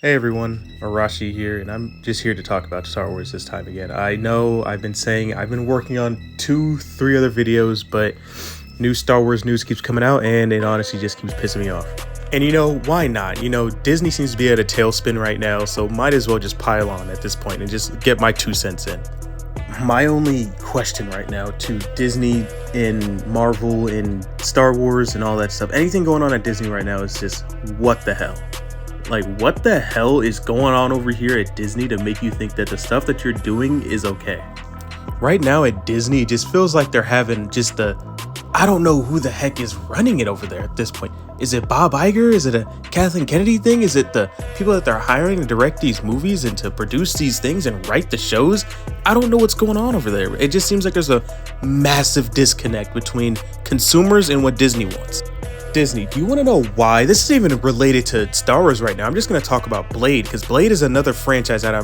Hey everyone, Arashi here, and I'm just here to talk about Star Wars this time again. I know I've been working on 2-3 other videos, but new Star Wars news keeps coming out, and it honestly just keeps pissing me off. And why not? Disney seems to be at a tailspin right now, so might as well just pile on at this point and just get my 2 cents in. My only question right now to Disney and Marvel and Star Wars and all that stuff, anything going on at Disney right now is just, what the hell? Like, what the hell is going on over here at Disney to make you think that the stuff that you're doing is okay? Right now at Disney, it just feels like they're having just I don't know who the heck is running it over there at this point. Is it Bob Iger? Is it a Kathleen Kennedy thing? Is it the people that they're hiring to direct these movies and to produce these things and write the shows? I don't know what's going on over there. It just seems like there's a massive disconnect between consumers and what Disney wants. Disney, do you want to know why? This is even related to Star Wars right now. I'm just going to talk about Blade, because Blade is another franchise that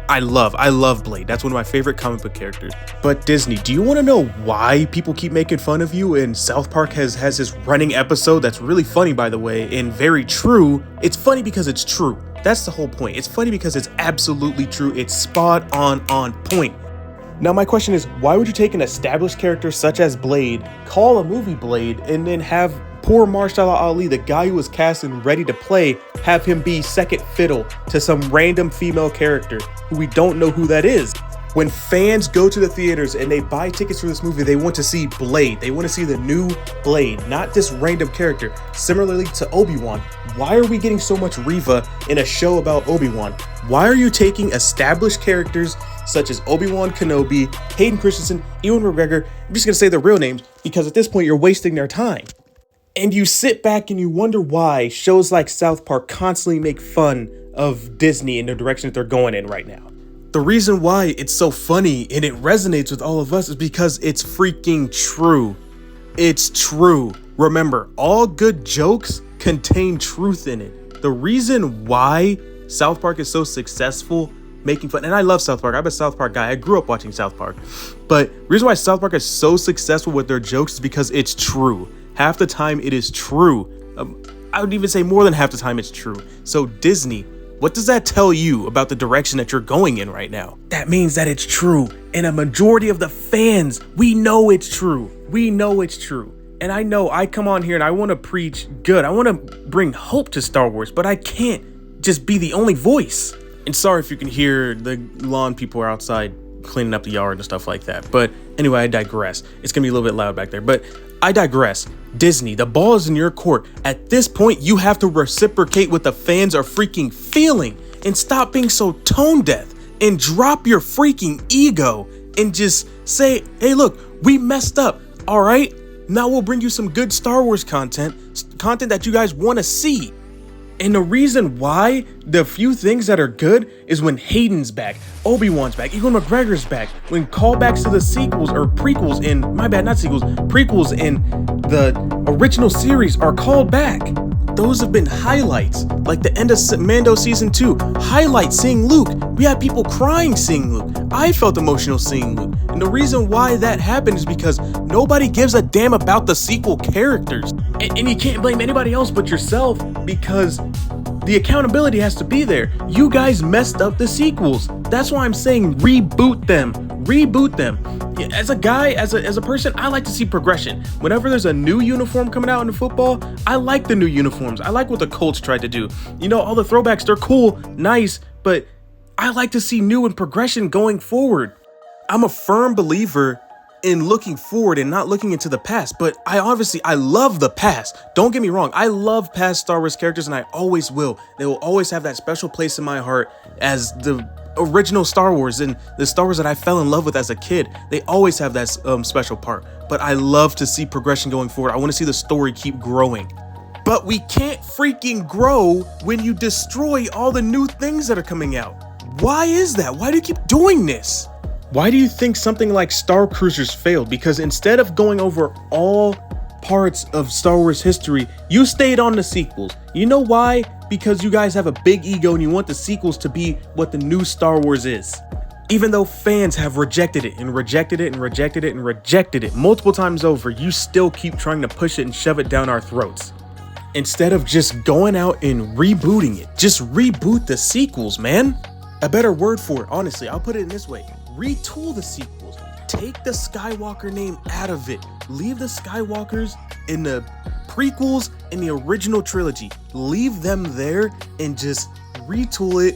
I love. I love Blade. That's one of my favorite comic book characters. But Disney, do you want to know why people keep making fun of you? And South Park has this running episode that's really funny, by the way, and very true. It's funny because it's true. That's the whole point. It's funny because it's absolutely true. It's spot on point. Now my question is, why would you take an established character such as Blade, call a movie Blade, and then have poor Mahershala Ali, the guy who was cast and ready to play, have him be second fiddle to some random female character who we don't know who that is? When fans go to the theaters and they buy tickets for this movie, they want to see Blade. They want to see the new Blade, not this random character. Similarly to Obi-Wan, why are we getting so much Reva in a show about Obi-Wan? Why are you taking established characters such as Obi-Wan Kenobi, Hayden Christensen, Ewan McGregor? I'm just going to say their real names because at this point you're wasting their time. And you sit back and you wonder why shows like South Park constantly make fun of Disney and the direction that they're going in right now. The reason why it's so funny and it resonates with all of us is because it's freaking true. It's true. Remember, all good jokes contain truth in it. The reason why South Park is so successful making fun, and I love South Park. I'm a South Park guy. I grew up watching South Park. But the reason why South Park is so successful with their jokes is because it's true. Half the time it is true. I would even say more than half the time it's true. So Disney, what does that tell you about the direction that you're going in right now? That means that it's true. And a majority of the fans, we know it's true. We know it's true. And I know I come on here and I want to preach good. I want to bring hope to Star Wars, but I can't just be the only voice. And sorry if you can hear the lawn people are outside cleaning up the yard and stuff like that. But anyway, I digress. It's going to be a little bit loud back there, but I digress. Disney, the ball is in your court. At this point, you have to reciprocate what the fans are freaking feeling and stop being so tone deaf and drop your freaking ego and just say, hey, look, we messed up. All right, now we'll bring you some good Star Wars content that you guys want to see. And the reason why the few things that are good is when Hayden's back, Obi-Wan's back, Ewan McGregor's back, when callbacks to the sequels or prequels in, prequels in the original series are called back. Those have been highlights, like the end of Mando Season 2, highlights seeing Luke. We had people crying seeing Luke. I felt emotional seeing Luke. And the reason why that happened is because nobody gives a damn about the sequel characters. And you can't blame anybody else but yourself, because the accountability has to be there. You guys messed up the sequels. That's why I'm saying reboot them. Reboot them. As a guy, as a person, I like to see progression. Whenever there's a new uniform coming out in football, I like the new uniforms. I like what the Colts tried to do. All the throwbacks, they're cool, nice, but I like to see new and progression going forward. I'm a firm believer in looking forward and not looking into the past, but I love the past. Don't get me wrong. I love past Star Wars characters and I always will. They will always have that special place in my heart as the original Star Wars and the Star Wars that I fell in love with as a kid. They always have that special part, but I love to see progression going forward. I want to see the story keep growing. But we can't freaking grow when you destroy all the new things that are coming out. Why is that? Why do you keep doing this? Why do you think something like Star Cruisers failed? Because instead of going over all parts of Star Wars history, you stayed on the sequels. You know why? Because you guys have a big ego and you want the sequels to be what the new Star Wars is. Even though fans have rejected it and rejected it and rejected it and rejected it multiple times over, you still keep trying to push it and shove it down our throats. instead of just going out and rebooting it. Just reboot the sequels, man. A better word for it, honestly, I'll put it in this way. Retool the sequels. Take the Skywalker name out of it. Leave the Skywalkers in the prequels in the original trilogy. Leave them there and just retool it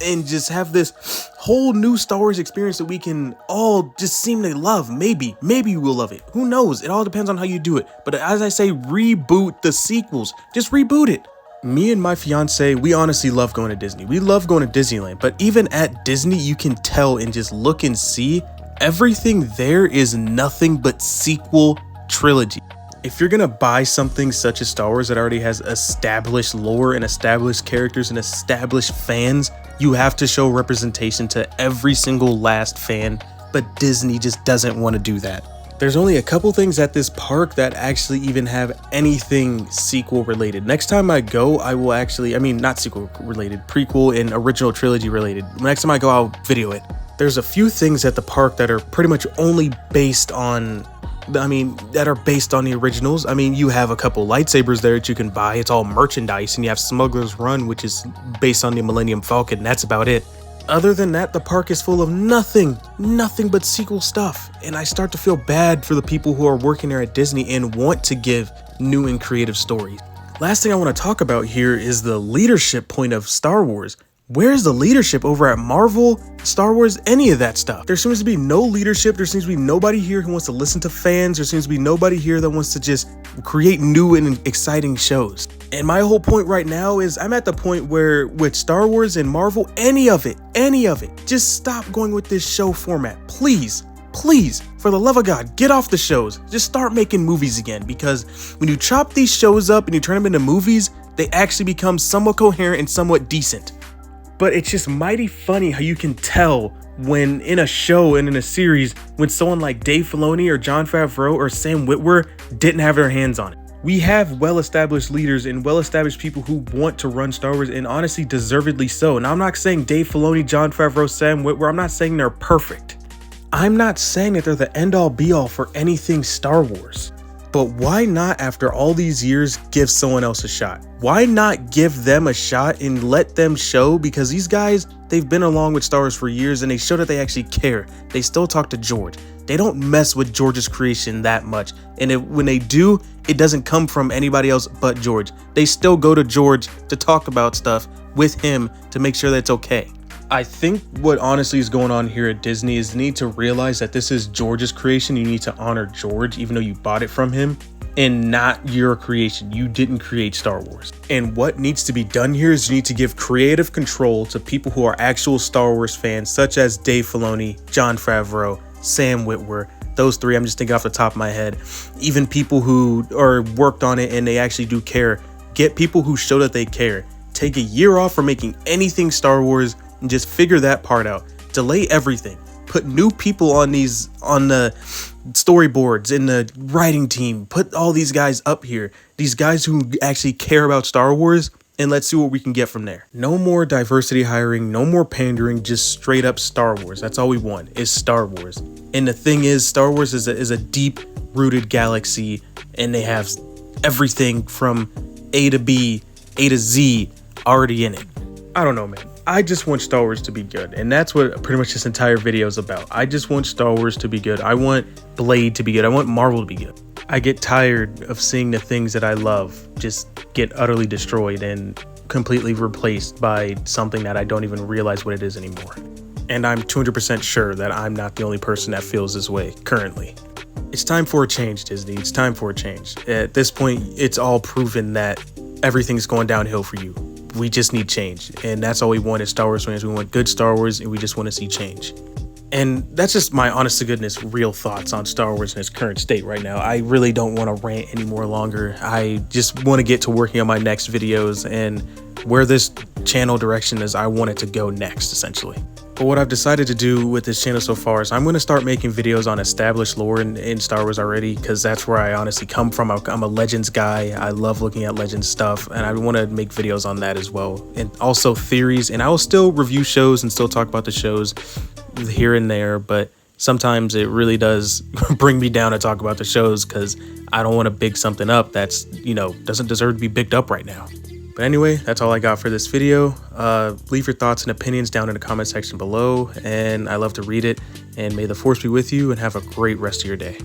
and just have this whole new Star Wars experience that we can all just seem to love. Maybe we'll love it. Who knows? It all depends on how you do it. But as I say, reboot the sequels. Just reboot it. Me and my fiance, we honestly love going to Disney. We love going to Disneyland. But even at Disney, you can tell and just look and see everything there is nothing but sequel trilogy. If you're gonna buy something such as Star Wars that already has established lore and established characters and established fans, you have to show representation to every single last fan, but Disney just doesn't want to do that. There's only a couple things at this park that actually even have anything sequel related. Next time I go, I will actually, not sequel related, prequel and original trilogy related. Next time I go, I'll video it. There's a few things at the park that are pretty much only based on that are based on the originals. You have a couple lightsabers there that you can buy. It's all merchandise, and you have Smuggler's Run, which is based on the Millennium Falcon. That's about it. Other than that, the park is full of nothing but sequel stuff. And I start to feel bad for the people who are working there at Disney and want to give new and creative stories. Last thing I want to talk about here is the leadership point of Star Wars. Where's the leadership over at Marvel, Star Wars, any of that stuff? There seems to be no leadership. There seems to be nobody here who wants to listen to fans. There seems to be nobody here that wants to just create new and exciting shows. And my whole point right now is I'm at the point where with Star Wars and Marvel, any of it, just stop going with this show format. Please, for the love of God, get off the shows. Just start making movies again, because when you chop these shows up and you turn them into movies, they actually become somewhat coherent and somewhat decent. But it's just mighty funny how you can tell when in a show and in a series when someone like Dave Filoni or Jon Favreau or Sam Witwer didn't have their hands on it. We have well-established leaders and well-established people who want to run Star Wars, and honestly deservedly so. And I'm not saying Dave Filoni, Jon Favreau, Sam Witwer, I'm not saying they're perfect. I'm not saying that they're the end-all be-all for anything Star Wars. But why not, after all these years, give someone else a shot? Why not give them a shot and let them show? Because these guys, they've been along with Star Wars for years and they show that they actually care. They still talk to George. They don't mess with George's creation that much. And when they do, it doesn't come from anybody else but George. They still go to George to talk about stuff with him to make sure that it's okay. I think what honestly is going on here at Disney is the need to realize that this is George's creation. You need to honor George, even though you bought it from him, and not your creation. You didn't create Star Wars. And what needs to be done here is you need to give creative control to people who are actual Star Wars fans, such as Dave Filoni, Jon Favreau, Sam Witwer. Those three, I'm just thinking off the top of my head. Even people who are worked on it and they actually do care. Get people who show that they care. Take a year off from making anything Star Wars and just figure that part out. Delay everything. Put new people on the storyboards, in the writing team. Put all these guys up here. These guys who actually care about Star Wars, and let's see what we can get from there. No more diversity hiring, no more pandering, just straight up Star Wars. That's all we want, is Star Wars. And the thing is, Star Wars is a deep rooted galaxy, and they have everything from A to B, A to Z already in it. I don't know, man. I just want Star Wars to be good, and that's what pretty much this entire video is about. I just want Star Wars to be good. I want Blade to be good. I want Marvel to be good. I get tired of seeing the things that I love just get utterly destroyed and completely replaced by something that I don't even realize what it is anymore. And I'm 200% sure that I'm not the only person that feels this way currently. It's time for a change, Disney. It's time for a change. At this point, it's all proven that everything's going downhill for you. We just need change, and that's all we want as Star Wars fans. We want good Star Wars, and we just want to see change. And that's just my honest to goodness real thoughts on Star Wars in its current state right now. I really don't want to rant anymore longer. I just want to get to working on my next videos and where this channel direction is. I want it to go next, essentially. But what I've decided to do with this channel so far is I'm going to start making videos on established lore in Star Wars already, because that's where I honestly come from. I'm a Legends guy. I love looking at Legends stuff, and I want to make videos on that as well. And also theories, and I will still review shows and still talk about the shows here and there, but sometimes it really does bring me down to talk about the shows because I don't want to big something up that's, doesn't deserve to be bigged up right now. But anyway, that's all I got for this video. Leave your thoughts and opinions down in the comment section below, and I love to read it. And may the force be with you, and have a great rest of your day.